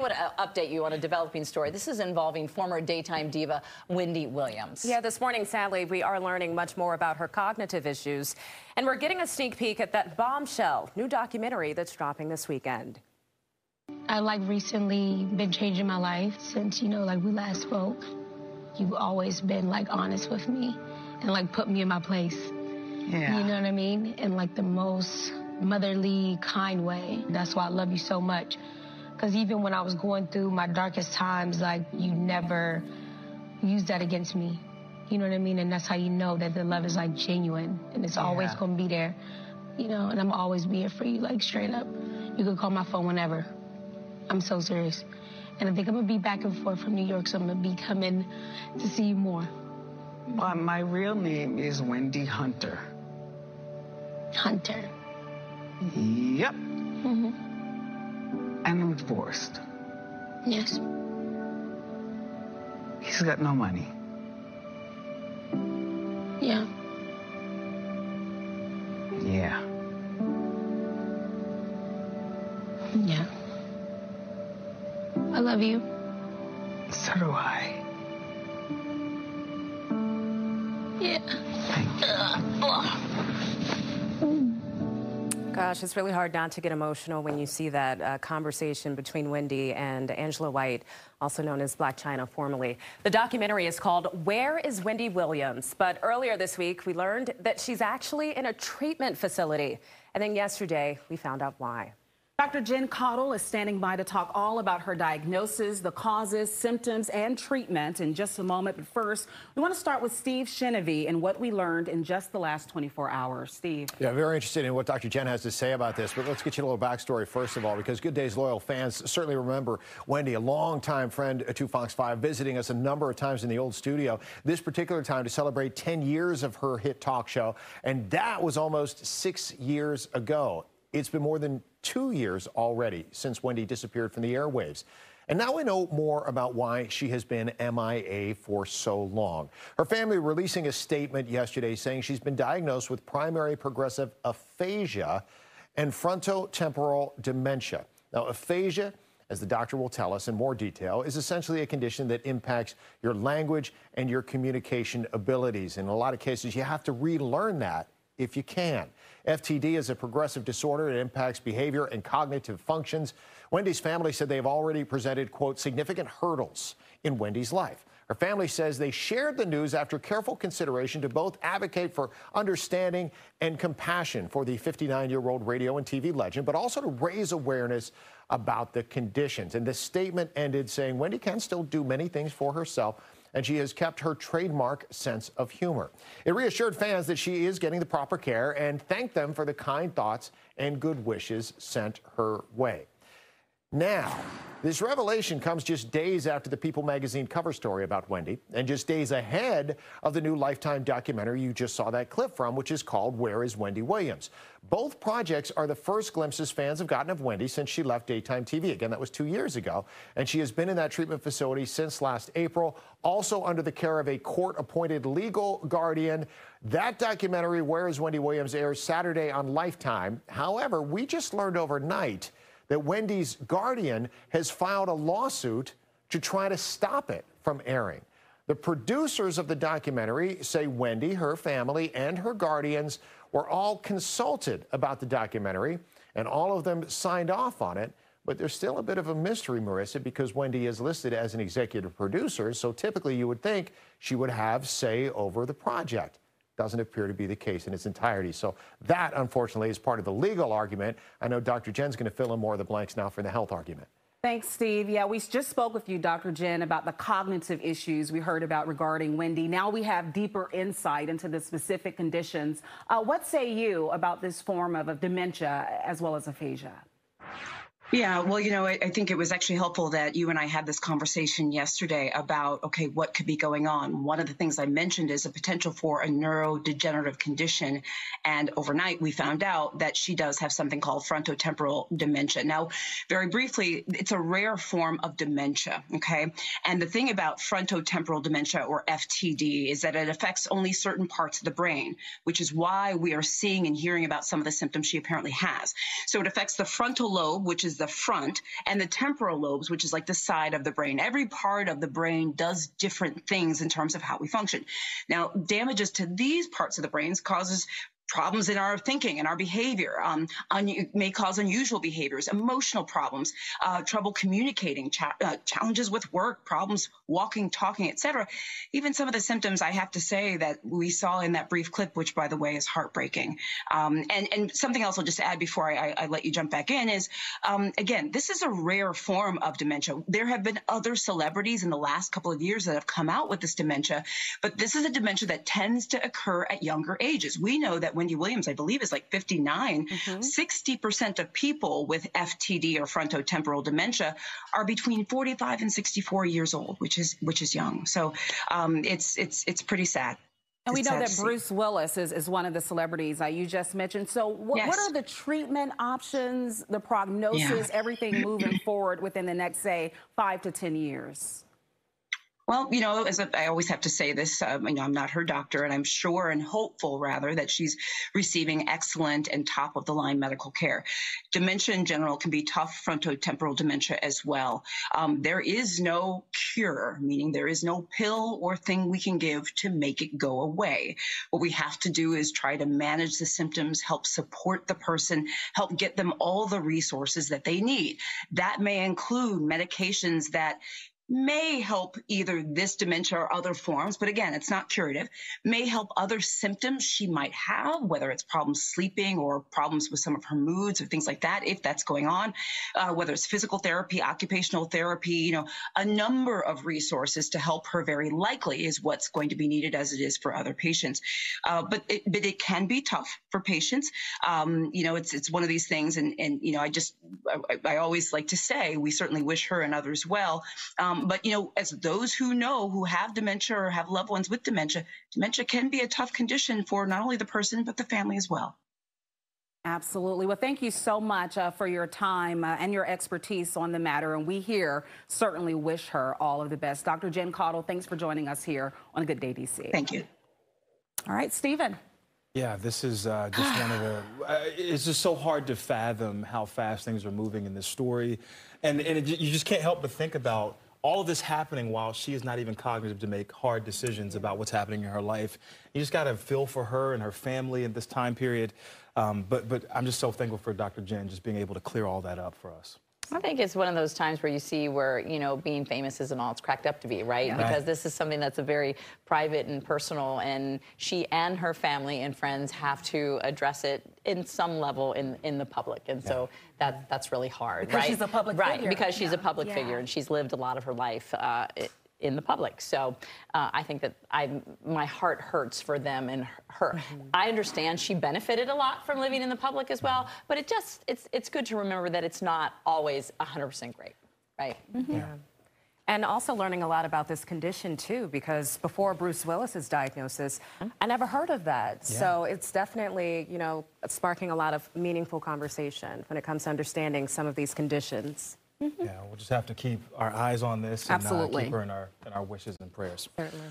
I want to update you on a developing story. This is involving former daytime diva Wendy Williams. Yeah, this morning, sadly, we are learning much more about her cognitive issues. And we're getting a sneak peek at that bombshell new documentary that's dropping this weekend. I recently been changing my life since, we last spoke. You've always been honest with me and put me in my place. Yeah. You know what I mean? In the most motherly, kind way. That's why I love you so much. Because even when I was going through my darkest times, you never used that against me. You know what I mean? And that's how you know that the love is genuine and it's always going to be there. And I'm always be here for you, straight up. You can call my phone whenever. I'm so serious. And I think I'm going to be back and forth from New York, so I'm going to be coming to see you more. Well, my real name is Wendy Hunter. Hunter. Yep. Mm-hmm. And I'm divorced. Yes. He's got no money. Yeah. Yeah. Yeah. I love you. So do I. Yeah. Thank you. Gosh, it's really hard not to get emotional when you see that conversation between Wendy and Angela White, also known as Black China formerly. The documentary is called Where is Wendy Williams? But earlier this week, we learned that she's actually in a treatment facility. And then yesterday, we found out why. Dr. Jen Caudle is standing by to talk all about her diagnosis, the causes, symptoms, and treatment in just a moment. But first, we want to start with Steve Chenevey and what we learned in just the last 24 hours. Steve. Yeah, very interested in what Dr. Jen has to say about this. But let's get you a little backstory first of all, because Good Day's loyal fans certainly remember Wendy, a longtime friend to Fox 5, visiting us a number of times in the old studio. This particular time to celebrate 10 years of her hit talk show. And that was almost 6 years ago. It's been more than 2 years already since Wendy disappeared from the airwaves. And now we know more about why she has been MIA for so long. Her family releasing a statement yesterday saying she's been diagnosed with primary progressive aphasia and frontotemporal dementia. Now, aphasia, as the doctor will tell us in more detail, is essentially a condition that impacts your language and your communication abilities. In a lot of cases, you have to relearn that if you can. FTD is a progressive disorder. It impacts behavior and cognitive functions. Wendy's family said they've already presented, quote, significant hurdles in Wendy's life. Her family says they shared the news after careful consideration to both advocate for understanding and compassion for the 59-year-old radio and TV legend, but also to raise awareness about the conditions. And the statement ended saying Wendy can still do many things for herself, and she has kept her trademark sense of humor. It reassured fans that she is getting the proper care and thanked them for the kind thoughts and good wishes sent her way. Now, this revelation comes just days after the People magazine cover story about Wendy, and just days ahead of the new Lifetime documentary you just saw that clip from, which is called Where is Wendy Williams? Both projects are the first glimpses fans have gotten of Wendy since she left daytime TV. Again, that was 2 years ago, and she has been in that treatment facility since last April, also under the care of a court-appointed legal guardian. That documentary, Where is Wendy Williams, airs Saturday on Lifetime. However, we just learned overnight that Wendy's guardian has filed a lawsuit to try to stop it from airing. The producers of the documentary say Wendy, her family, and her guardians were all consulted about the documentary, and all of them signed off on it. But there's still a bit of a mystery, Marissa, because Wendy is listed as an executive producer, so typically you would think she would have say over the project. Doesn't appear to be the case in its entirety. So that, unfortunately, is part of the legal argument. I know Dr. Jen's going to fill in more of the blanks now for the health argument. Thanks, Steve. Yeah, we just spoke with you, Dr. Jen, about the cognitive issues we heard about regarding Wendy. Now we have deeper insight into the specific conditions. What say you about this form of dementia as well as aphasia? Yeah, well, I think it was actually helpful that you and I had this conversation yesterday about, okay, what could be going on? One of the things I mentioned is a potential for a neurodegenerative condition. And overnight, we found out that she does have something called frontotemporal dementia. Now, very briefly, it's a rare form of dementia, okay? And the thing about frontotemporal dementia, or FTD, is that it affects only certain parts of the brain, which is why we are seeing and hearing about some of the symptoms she apparently has. So it affects the frontal lobe, which is the front, and the temporal lobes, which is like the side of the brain. Every part of the brain does different things in terms of how we function. Now, damages to these parts of the brains causes problems in our thinking and our behavior, may cause unusual behaviors, emotional problems, trouble communicating, challenges with work, problems walking, talking, etc. Even some of the symptoms, I have to say, that we saw in that brief clip, which, by the way, is heartbreaking. And something else I'll just add before I let you jump back in is, again, this is a rare form of dementia. There have been other celebrities in the last couple of years that have come out with this dementia, but this is a dementia that tends to occur at younger ages. We know that Wendy Williams, I believe, is like 59. 60% of people with FTD or frontotemporal dementia are between 45 and 64 years old, which is young. So it's pretty sad. And we know that Bruce Willis is one of the celebrities you just mentioned. So what are the treatment options, the prognosis, everything moving forward within the next, say, 5 to 10 years? Well, you know, I always have to say this, you know, I'm not her doctor, and I'm sure and hopeful, rather, that she's receiving excellent and top-of-the-line medical care. Dementia in general can be tough, frontotemporal dementia as well. There is no cure, meaning there is no pill or thing we can give to make it go away. What we have to do is try to manage the symptoms, help support the person, help get them all the resources that they need. That may include medications that may help either this dementia or other forms, but again, it's not curative, may help other symptoms she might have, whether it's problems sleeping or problems with some of her moods or things like that, if that's going on, whether it's physical therapy, occupational therapy, you know, a number of resources to help her very likely is what's going to be needed, as it is for other patients. But it can be tough for patients. You know, it's one of these things, and you know, I always like to say we certainly wish her and others well. But, you know, as those who know, who have dementia or have loved ones with dementia, dementia can be a tough condition for not only the person, but the family as well. Absolutely. Well, thank you so much for your time and your expertise on the matter. And we here certainly wish her all of the best. Dr. Jen Caudle, thanks for joining us here on Good Day, DC. Thank you. All right, Stephen. Yeah, this is just one of the, it's just so hard to fathom how fast things are moving in this story. And you just can't help but think about all of this happening while she is not even cognizant to make hard decisions about what's happening in her life. You just got to feel for her and her family in this time period. But I'm just so thankful for Dr. Jen just being able to clear all that up for us. I think it's one of those times where you see where, you know, being famous isn't all it's cracked up to be, right? Yeah. Because this is something that's a very private and personal, and she and her family and friends have to address it in some level in the public. And so that's really hard, because right? She's a public figure. Right, because she's a public figure, and she's lived a lot of her life in the public. So I think that my heart hurts for them and her. I understand she benefited a lot from living in the public as well, but it's good to remember that it's not always 100% great, right? Yeah. And also learning a lot about this condition too, because before Bruce Willis's diagnosis, I never heard of that. Yeah. So it's definitely, you know, sparking a lot of meaningful conversation when it comes to understanding some of these conditions. Yeah, we'll just have to keep our eyes on this and keep her in our wishes and prayers. Certainly.